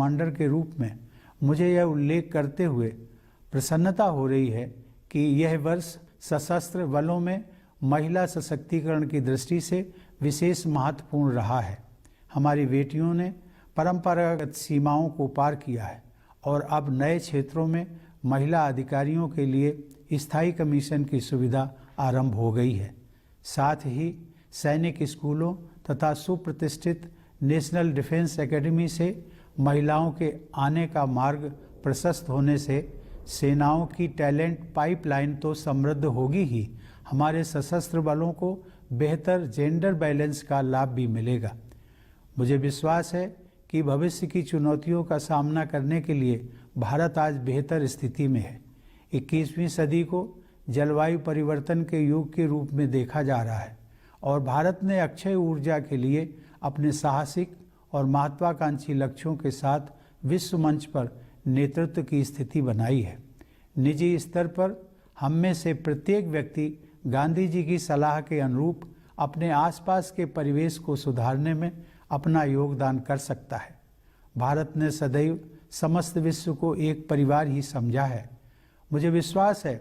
Commander के रूप में मुझे यह उल्लेख करते हुए प्रसन्नता हो रही है कि यह वर्ष सशस्त्र बलों में महिला सशक्तिकरण की दृष्टि से विशेष महत्वपूर्ण रहा है। हमारी बेटियों ने परंपरागत सीमाओं को पार किया है और अब नए क्षेत्रों में महिला अधिकारियों के लिए स्थायी कमीशन की सुविधा आरंभ हो गई है। साथ ही सैनिक स्कूलों तथा सुप्रतिष्ठित नेशनल डिफेंस एकेडमी से महिलाओं के आने का मार्ग प्रशस्त होने से सेनाओं की टैलेंट पाइपलाइन तो समृद्ध होगी ही, हमारे सशस्त्र बलों को बेहतर जेंडर बैलेंस का लाभ भी मिलेगा। मुझे विश्वास है कि भविष्य की चुनौतियों का सामना करने के लिए भारत आज बेहतर स्थिति में है। 21वीं सदी को जलवायु परिवर्तन के युग के रूप में देखा जा रहा है और भारत ने अक्षय ऊर्जा के लिए अपने साहसिक और महत्वाकांक्षी लक्ष्यों के साथ विश्व मंच पर नेतृत्व की स्थिति बनाई है। निजी स्तर पर हम में से प्रत्येक व्यक्ति गांधी जी की सलाह के अनुरूप अपने आसपास के परिवेश को सुधारने में अपना योगदान कर सकता है। भारत ने सदैव समस्त विश्व को एक परिवार ही समझा है। मुझे विश्वास है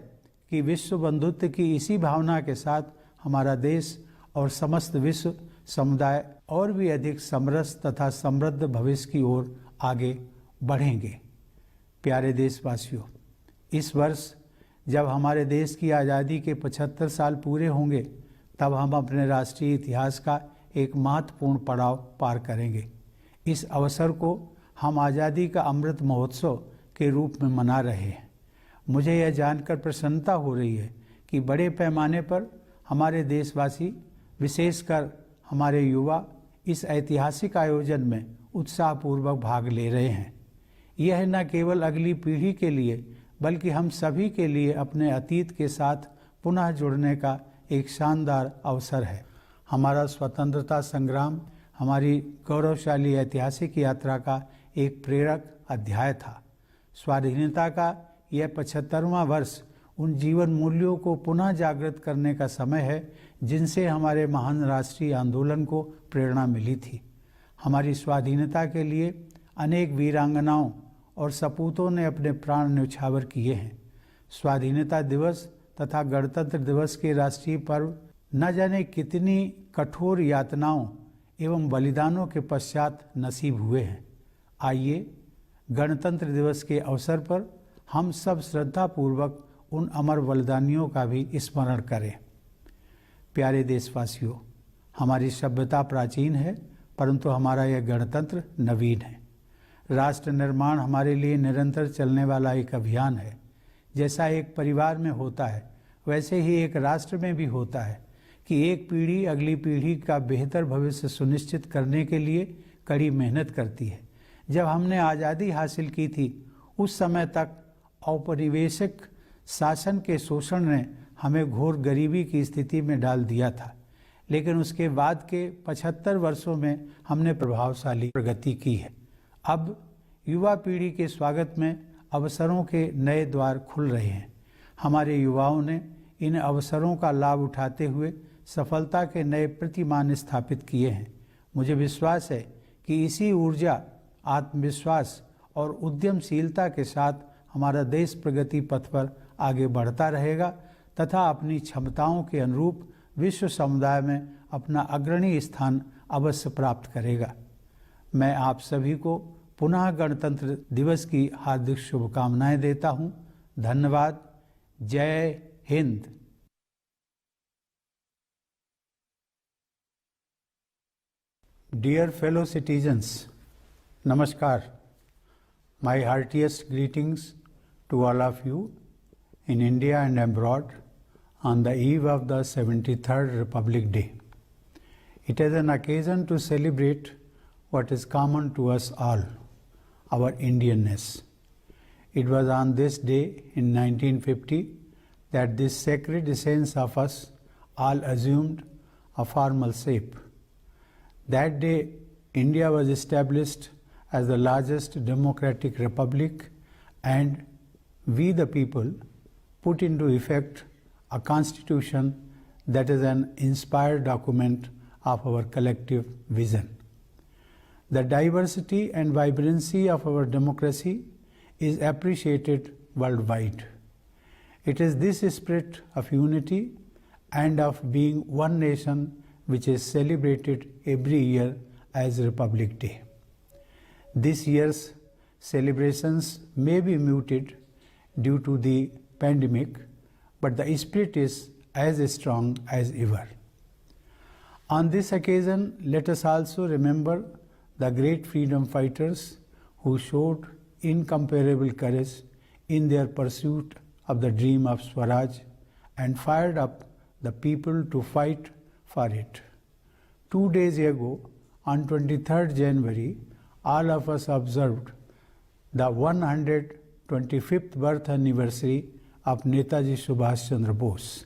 कि विश्व बंधुत्व की इसी भावना के साथ हमारा देश और समस्त विश्व समुदाय और भी अधिक समरस तथा समृद्ध भविष्य की ओर आगे बढ़ेंगे। प्यारे देशवासियों, इस वर्ष जब हमारे देश की आज़ादी के 75 साल पूरे होंगे, तब हम अपने राष्ट्रीय इतिहास का एक महत्वपूर्ण पड़ाव पार करेंगे। इस अवसर को हम आज़ादी का अमृत महोत्सव के रूप में मना रहे हैं। मुझे यह जानकर प्रसन्नता हो रही है कि बड़े पैमाने पर हमारे देशवासी, विशेषकर हमारे युवा, इस ऐतिहासिक आयोजन में उत्साहपूर्वक भाग ले रहे हैं। यह न केवल अगली पीढ़ी के लिए बल्कि हम सभी के लिए अपने अतीत के साथ पुनः जुड़ने का एक शानदार अवसर है। हमारा स्वतंत्रता संग्राम हमारी गौरवशाली ऐतिहासिक यात्रा का एक प्रेरक अध्याय था। स्वाधीनता का यह 75वां वर्ष उन जीवन मूल्यों को पुनः जागृत करने का समय है जिनसे हमारे महान राष्ट्रीय आंदोलन को प्रेरणा मिली थी। हमारी स्वाधीनता के लिए अनेक वीरांगनाओं और सपूतों ने अपने प्राण न्यौछावर किए हैं। स्वाधीनता दिवस तथा गणतंत्र दिवस के राष्ट्रीय पर्व न जाने कितनी कठोर यातनाओं एवं बलिदानों के पश्चात नसीब हुए हैं। आइए गणतंत्र दिवस के अवसर पर हम सब श्रद्धापूर्वक उन अमर बलिदानियों का भी स्मरण करें। प्यारे देशवासियों, हमारी सभ्यता प्राचीन है परंतु हमारा यह गणतंत्र नवीन है। राष्ट्र निर्माण हमारे लिए निरंतर चलने वाला एक अभियान है। जैसा एक परिवार में होता है वैसे ही एक राष्ट्र में भी होता है कि एक पीढ़ी अगली पीढ़ी का बेहतर भविष्य सुनिश्चित करने के लिए कड़ी मेहनत करती है। जब हमने आज़ादी हासिल की थी उस समय तक औपनिवेशिक शासन के शोषण ने हमें घोर गरीबी की स्थिति में डाल दिया था, लेकिन उसके बाद के 75 वर्षों में हमने प्रभावशाली प्रगति की है। अब युवा पीढ़ी के स्वागत में अवसरों के नए द्वार खुल रहे हैं। हमारे युवाओं ने इन अवसरों का लाभ उठाते हुए सफलता के नए प्रतिमान स्थापित किए हैं। मुझे विश्वास है कि इसी ऊर्जा, आत्मविश्वास और उद्यमशीलता के साथ हमारा देश प्रगति पथ पर आगे बढ़ता रहेगा तथा अपनी क्षमताओं के अनुरूप विश्व समुदाय में अपना अग्रणी स्थान अवश्य प्राप्त करेगा। मैं आप सभी को पुनः गणतंत्र दिवस की हार्दिक शुभकामनाएं देता हूं। धन्यवाद। जय Hind. Dear fellow citizens, Namaskar. My heartiest greetings to all of you in India and abroad on the eve of the 73rd Republic Day. It is an occasion to celebrate what is common to us all, our Indianness. It was on this day in 1950 that this sacred essence of us all assumed a formal shape. That day, India was established as the largest democratic republic, and we the people put into effect a constitution that is an inspired document of our collective vision. The diversity and vibrancy of our democracy is appreciated worldwide. It is this spirit of unity and of being one nation which is celebrated every year as Republic Day. This year's celebrations may be muted due to the pandemic, but the spirit is as strong as ever. On this occasion, let us also remember the great freedom fighters who showed incomparable courage in their pursuit of the dream of Swaraj and fired up the people to fight for it. 2 days ago, on 23rd January, all of us observed the 125th birth anniversary of Netaji Subhash Chandra Bose,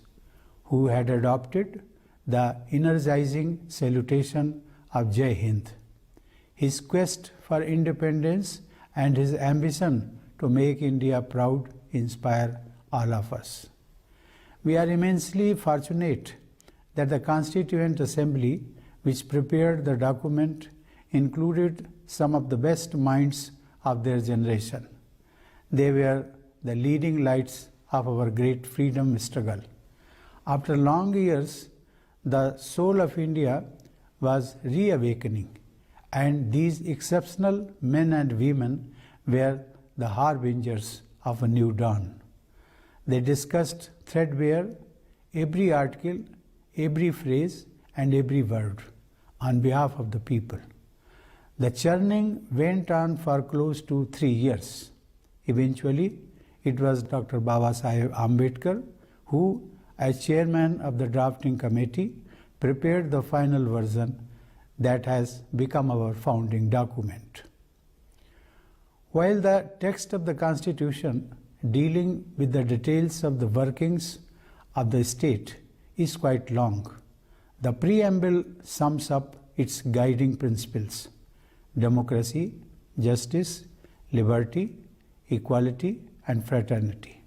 who had adopted the energizing salutation of Jai Hind. His quest for independence and his ambition to make India proud inspire all of us. We are immensely fortunate that the Constituent Assembly, which prepared the document, included some of the best minds of their generation. They were the leading lights of our great freedom struggle. After long years, the soul of India was reawakening, and these exceptional men and women were the harbingers of a new dawn. They discussed threadbare every article, every phrase, and every word on behalf of the people. The churning went on for close to 3 years. Eventually, it was Dr. Babasaheb Ambedkar who, as chairman of the drafting committee, prepared the final version that has become our founding document. While the text of the Constitution dealing with the details of the workings of the state is quite long, the preamble sums up its guiding principles: democracy, justice, liberty, equality, and fraternity.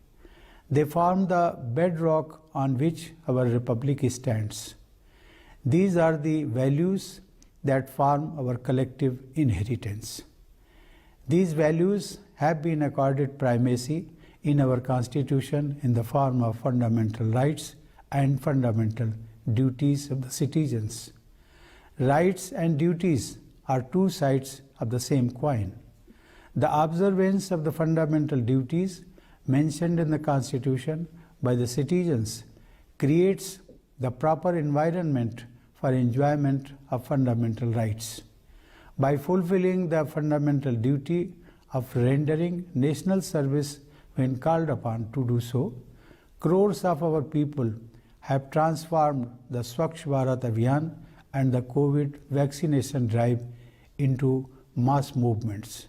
They form the bedrock on which our republic stands. These are the values that form our collective inheritance. These values have been accorded primacy in our Constitution in the form of fundamental rights and fundamental duties of the citizens. Rights and duties are two sides of the same coin. The observance of the fundamental duties mentioned in the Constitution by the citizens creates the proper environment for enjoyment of fundamental rights. By fulfilling the fundamental duty of rendering national service when called upon to do so, crores of our people have transformed the Swachh Bharat Abhiyan and the COVID vaccination drive into mass movements.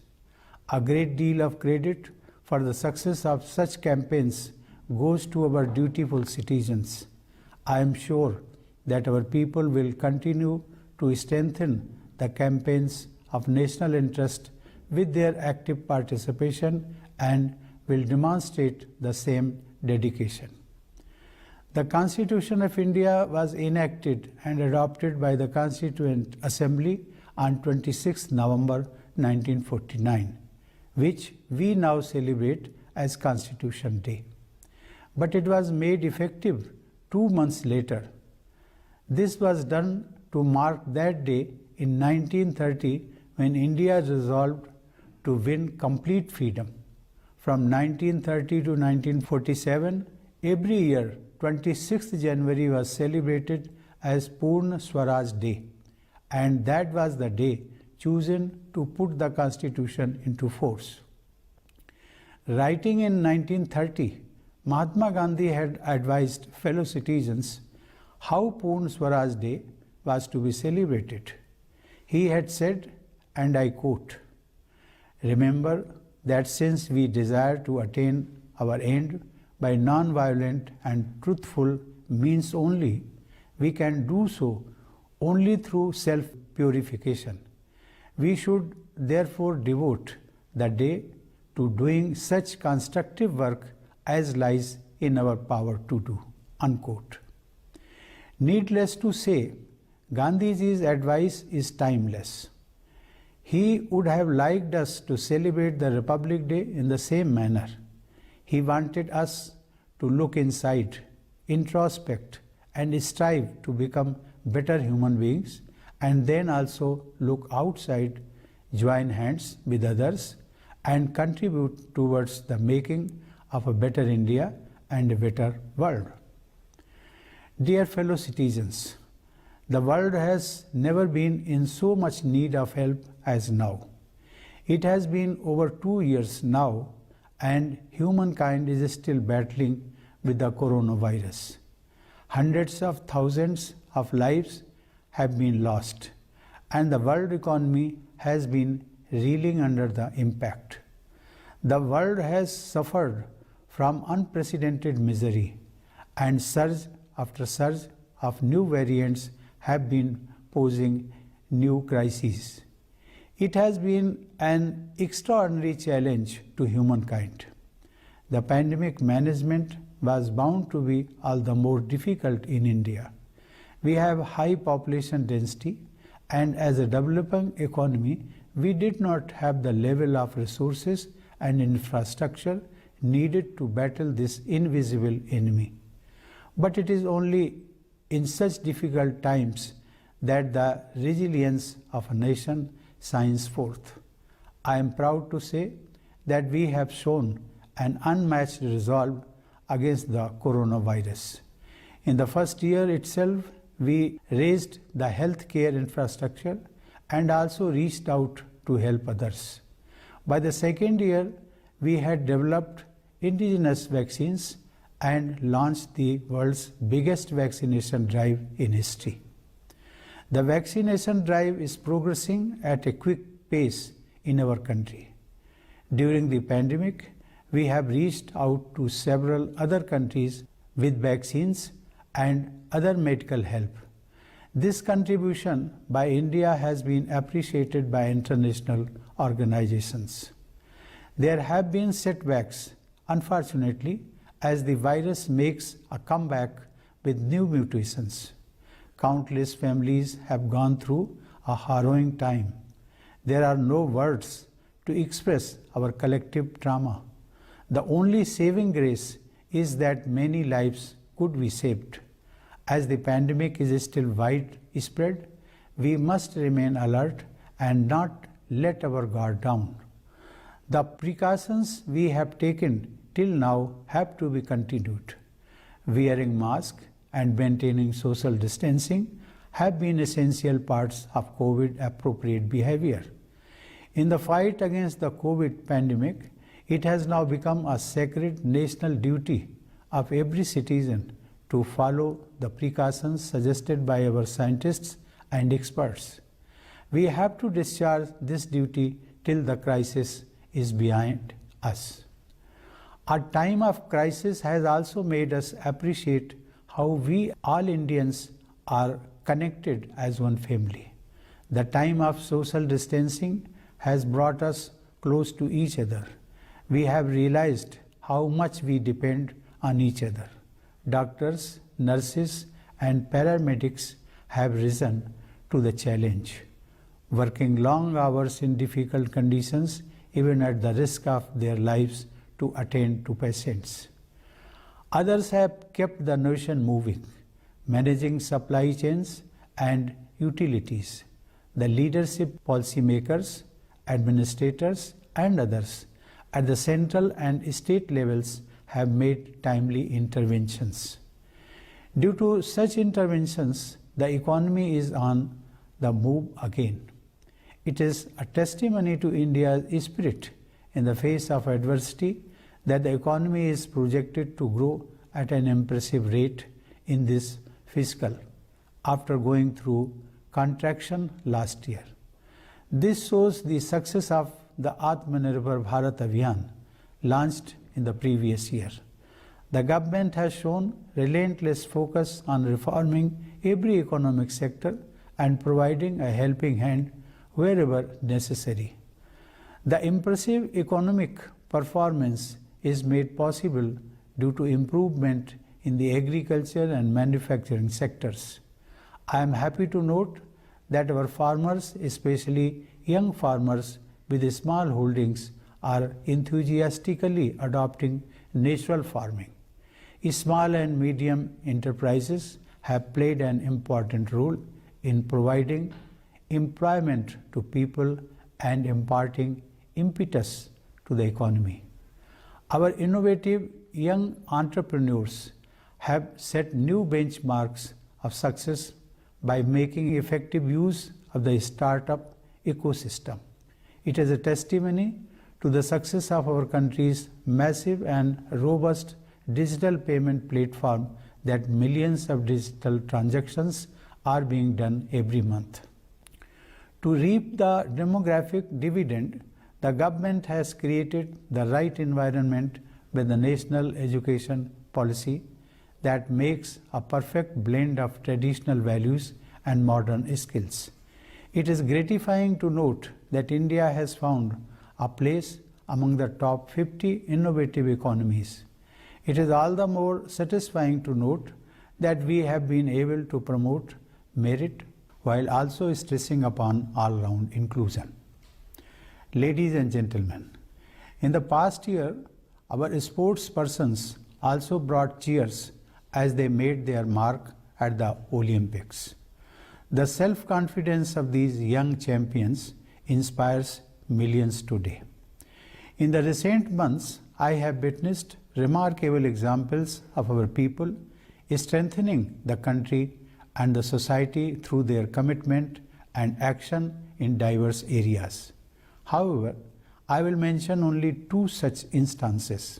A great deal of credit for the success of such campaigns goes to our dutiful citizens. I am sure that our people will continue to strengthen the campaigns of national interest with their active participation and will demonstrate the same dedication. The Constitution of India was enacted and adopted by the Constituent Assembly on 26 November 1949, which we now celebrate as Constitution Day. But it was made effective 2 months later. This was done to mark that day in 1930 when India resolved to win complete freedom. From 1930 to 1947, every year 26th January was celebrated as Purna Swaraj Day, and that was the day chosen to put the Constitution into force. Writing in 1930, Mahatma Gandhi had advised fellow citizens how Purna Swaraj Day was to be celebrated. He had said, and I quote, "Remember that since we desire to attain our end by non-violent and truthful means only, we can do so only through self-purification. We should therefore devote the day to doing such constructive work as lies in our power to do." Unquote. Needless to say, Gandhiji's advice is timeless. He would have liked us to celebrate the Republic Day in the same manner. He wanted us to look inside, introspect, and strive to become better human beings, and then also look outside, join hands with others, and contribute towards the making of a better India and a better world. Dear fellow citizens, the world has never been in so much need of help as now. It has been over 2 years now, and humankind is still battling with the coronavirus. Hundreds of thousands of lives have been lost, and the world economy has been reeling under the impact. The world has suffered from unprecedented misery, and surge after surge of new variants have been posing new crises. It has been an extraordinary challenge to humankind. The pandemic management was bound to be all the more difficult in India. We have high population density, and as a developing economy, we did not have the level of resources and infrastructure needed to battle this invisible enemy. But it is only in such difficult times that the resilience of a nation shines forth. I am proud to say that we have shown an unmatched resolve against the coronavirus. In the first year itself, we raised the healthcare infrastructure and also reached out to help others. By the second year, we had developed indigenous vaccines and launched the world's biggest vaccination drive in history. The vaccination drive is progressing at a quick pace in our country. During the pandemic, we have reached out to several other countries with vaccines and other medical help. This contribution by India has been appreciated by international organizations. There have been setbacks, unfortunately, as the virus makes a comeback with new mutations. Countless families have gone through a harrowing time. There are no words to express our collective trauma. The only saving grace is that many lives could be saved. As the pandemic is still widespread, we must remain alert and not let our guard down. The precautions we have taken till now have to be continued. Wearing masks and maintaining social distancing have been essential parts of COVID-appropriate behavior. In the fight against the COVID pandemic, it has now become a sacred national duty of every citizen to follow the precautions suggested by our scientists and experts. We have to discharge this duty till the crisis is behind us. Our time of crisis has also made us appreciate how we all Indians are connected as one family. The time of social distancing has brought us close to each other. We have realized how much we depend on each other. Doctors, nurses, and paramedics have risen to the challenge, working long hours in difficult conditions, even at the risk of their lives, to attend to patients. Others have kept the nation moving, managing supply chains and utilities. The leadership, policymakers, administrators, and others at the central and state levels have made timely interventions. Due to such interventions, the economy is on the move again. It is a testimony to India's spirit in the face of adversity that the economy is projected to grow at an impressive rate in this fiscal after going through contraction last year. This shows the success of the Atmanirbhar Bharat Abhiyan launched in the previous year. The government has shown relentless focus on reforming every economic sector and providing a helping hand wherever necessary. The impressive economic performance is made possible due to improvement in the agriculture and manufacturing sectors. I am happy to note that our farmers, especially young farmers with small holdings are enthusiastically adopting natural farming. Small and medium enterprises have played an important role in providing employment to people and imparting impetus to the economy. Our innovative young entrepreneurs have set new benchmarks of success by making effective use of the startup ecosystem. It is a testimony to the success of our country's massive and robust digital payment platform that millions of digital transactions are being done every month. To reap the demographic dividend, the government has created the right environment with the national education policy that makes a perfect blend of traditional values and modern skills. It is gratifying to note that India has found a place among the top 50 innovative economies. It is all the more satisfying to note that we have been able to promote merit while also stressing upon all-round inclusion. Ladies and gentlemen, in the past year, our sports persons also brought cheers as they made their mark at the Olympics. The self-confidence of these young champions inspires millions today. In the recent months, I have witnessed remarkable examples of our people strengthening the country and the society through their commitment and action in diverse areas. However, I will mention only two such instances.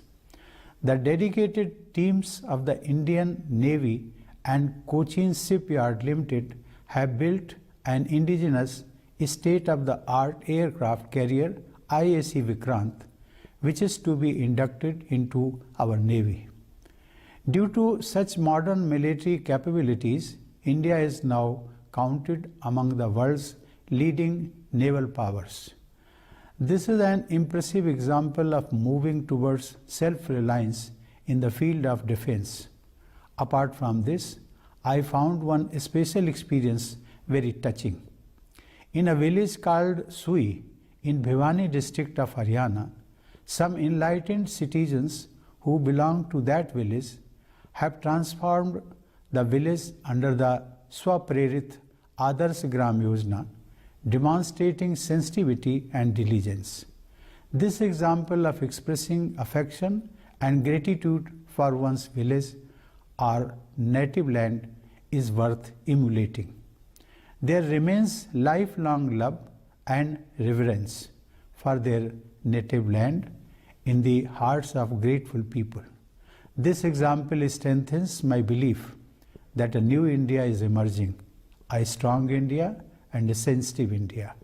The dedicated teams of the Indian Navy and Cochin Shipyard Limited have built an indigenous state-of-the-art aircraft carrier IAC Vikrant, which is to be inducted into our Navy. Due to such modern military capabilities, India is now counted among the world's leading naval powers. This is an impressive example of moving towards self-reliance in the field of defense. Apart from this, I found one special experience very touching. In a village called Sui in Bhiwani district of Haryana, some enlightened citizens who belong to that village have transformed the village under the Swaprerit Adarsh Gram Yojana, demonstrating sensitivity and diligence. This example of expressing affection and gratitude for one's village or native land is worth emulating. There remains lifelong love and reverence for their native land in the hearts of grateful people. This example strengthens my belief that a new India is emerging, a strong India and a sensitive India.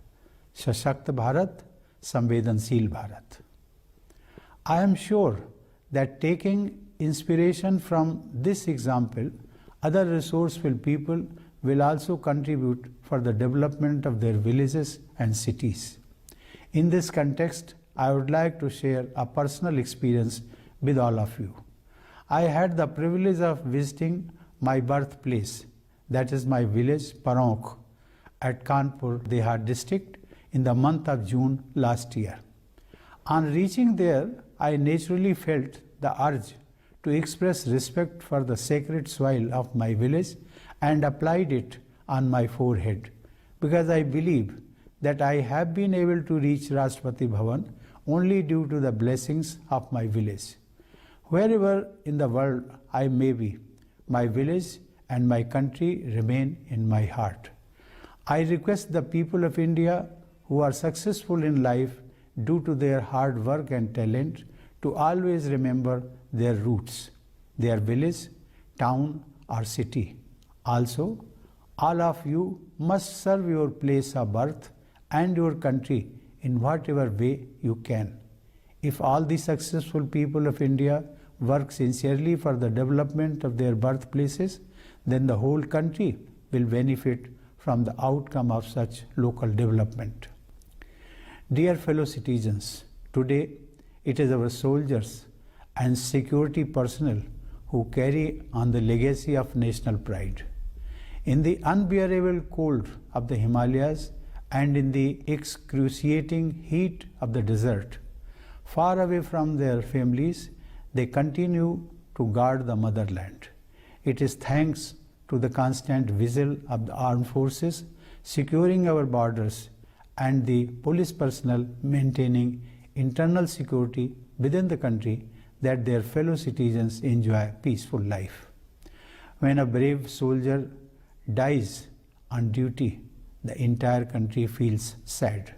Sashakt Bharat, Samvedansheel Bharat. I am sure that taking inspiration from this example, other resourceful people will also contribute for the development of their villages and cities. In this context, I would like to share a personal experience with all of you. I had the privilege of visiting my birthplace, that is my village Paronk, at Kanpur, Dehat district in the month of June last year. On reaching there, I naturally felt the urge to express respect for the sacred soil of my village and applied it on my forehead, because I believe that I have been able to reach Rashtrapati Bhavan only due to the blessings of my village. Wherever in the world I may be, my village and my country remain in my heart. I request the people of India who are successful in life due to their hard work and talent to always remember their roots, their village, town or city. Also, all of you must serve your place of birth and your country in whatever way you can. If all the successful people of India work sincerely for the development of their birthplaces, then the whole country will benefit from the outcome of such local development. Dear fellow citizens, today it is our soldiers and security personnel who carry on the legacy of national pride. In the unbearable cold of the Himalayas and in the excruciating heat of the desert, far away from their families, they continue to guard the motherland. It is thanks to the constant vigil of the armed forces securing our borders and the police personnel maintaining internal security within the country that their fellow citizens enjoy peaceful life. When a brave soldier dies on duty, the entire country feels sad.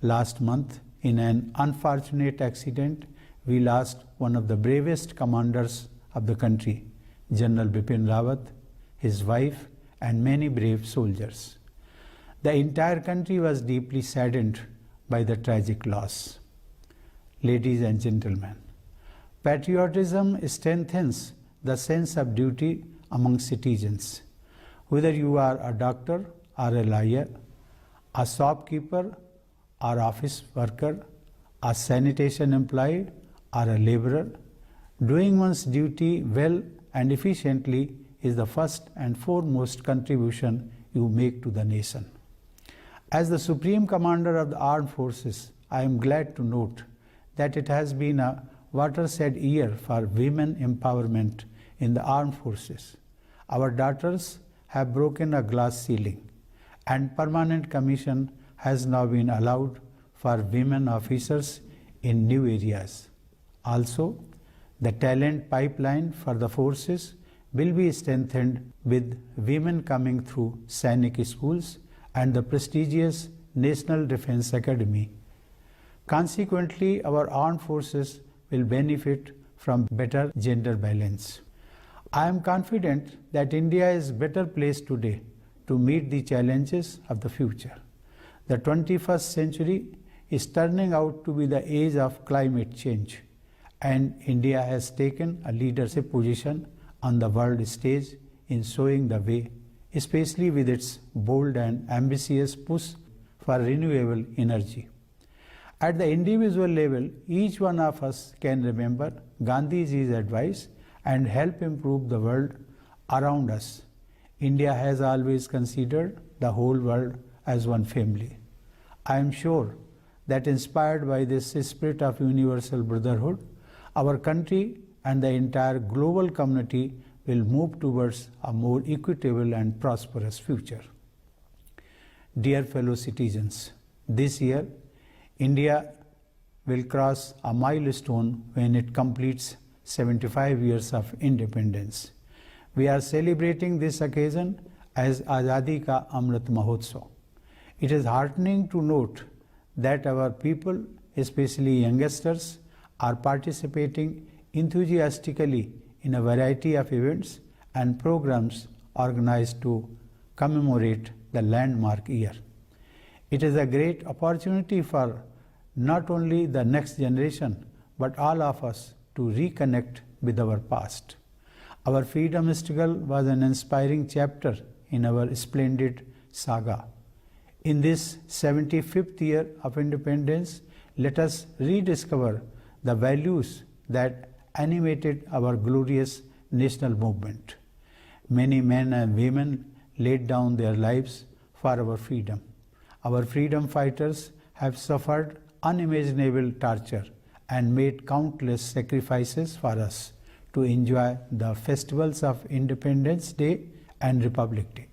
Last month, in an unfortunate accident, we lost one of the bravest commanders of the country, General Bipin Rawat, his wife, and many brave soldiers. The entire country was deeply saddened by the tragic loss. Ladies and gentlemen, patriotism strengthens the sense of duty among citizens. Whether you are a doctor or a lawyer, a shopkeeper or office worker, a sanitation employee or a laborer, doing one's duty well and efficiently is the first and foremost contribution you make to the nation. As the Supreme Commander of the Armed Forces, I am glad to note that it has been a watershed year for women empowerment in the armed forces. Our daughters have broken a glass ceiling, and permanent commission has now been allowed for women officers in new areas. Also, the talent pipeline for the forces will be strengthened with women coming through Sainik schools and the prestigious National Defence Academy. Consequently, our armed forces will benefit from better gender balance. I am confident that India is better placed today to meet the challenges of the future. The 21st century is turning out to be the age of climate change, and India has taken a leadership position on the world stage in showing the way, especially with its bold and ambitious push for renewable energy. At the individual level, each one of us can remember Gandhiji's advice and help improve the world around us. India has always considered the whole world as one family. I am sure that inspired by this spirit of universal brotherhood, our country and the entire global community will move towards a more equitable and prosperous future. Dear fellow citizens, this year, India will cross a milestone when it completes 75 years of independence. We are celebrating this occasion as Azadi Ka Amrit Mahotsav. It is heartening to note that our people, especially youngsters, are participating enthusiastically in a variety of events and programs organized to commemorate the landmark year. It is a great opportunity for not only the next generation but all of us to reconnect with our past. Our freedom struggle was an inspiring chapter in our splendid saga. In this 75th year of independence, let us rediscover the values that animated our glorious national movement. Many men and women laid down their lives for our freedom. Our freedom fighters have suffered unimaginable torture and made countless sacrifices for us to enjoy the festivals of Independence Day and Republic Day.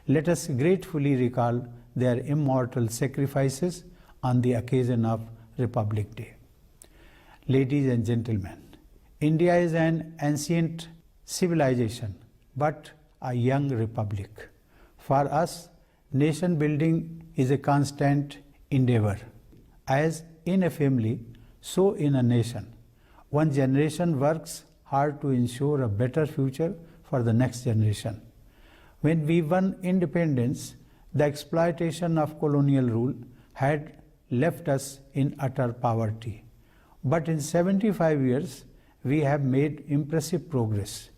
Let us gratefully recall their immortal sacrifices on the occasion of Republic Day. Ladies and gentlemen, India is an ancient civilization but a young republic. For us, nation building is a constant endeavor. As in a family, so in a nation. One generation works hard to ensure a better future for the next generation. When we won independence, the exploitation of colonial rule had left us in utter poverty. But in 75 years, we have made impressive progress.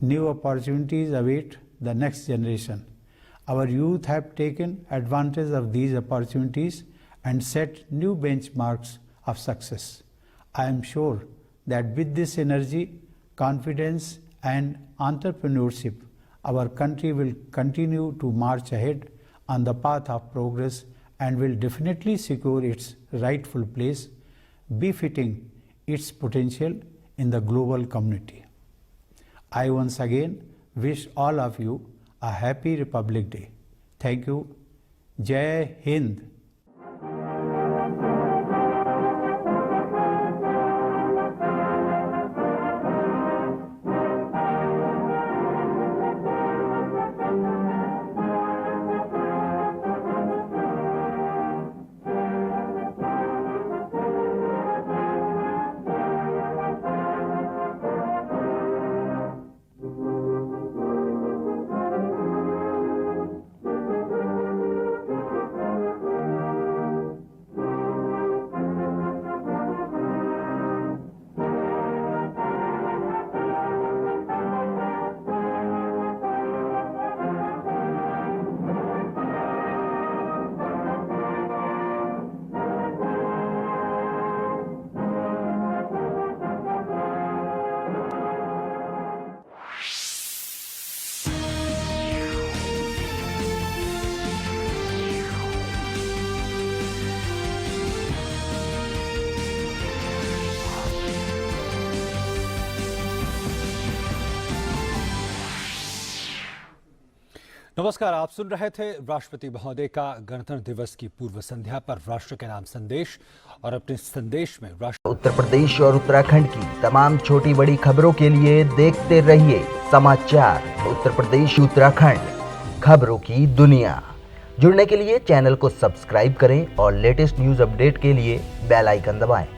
New opportunities await the next generation. Our youth have taken advantage of these opportunities and set new benchmarks of success. I am sure that with this energy, confidence, and entrepreneurship, our country will continue to march ahead on the path of progress and will definitely secure its rightful place, befitting its potential in the global community. I once again wish all of you a happy Republic Day. Thank you. Jai Hind. नमस्कार, आप सुन रहे थे राष्ट्रपति महोदय का गणतंत्र दिवस की पूर्व संध्या पर राष्ट्र के नाम संदेश। और अपने संदेश में राष्ट्र उत्तर प्रदेश और उत्तराखंड की तमाम छोटी बड़ी खबरों के लिए देखते रहिए समाचार उत्तर प्रदेश उत्तराखंड, खबरों की दुनिया। जुड़ने के लिए चैनल को सब्सक्राइब करें और लेटेस्ट न्यूज अपडेट के लिए बेल आइकन दबाएं।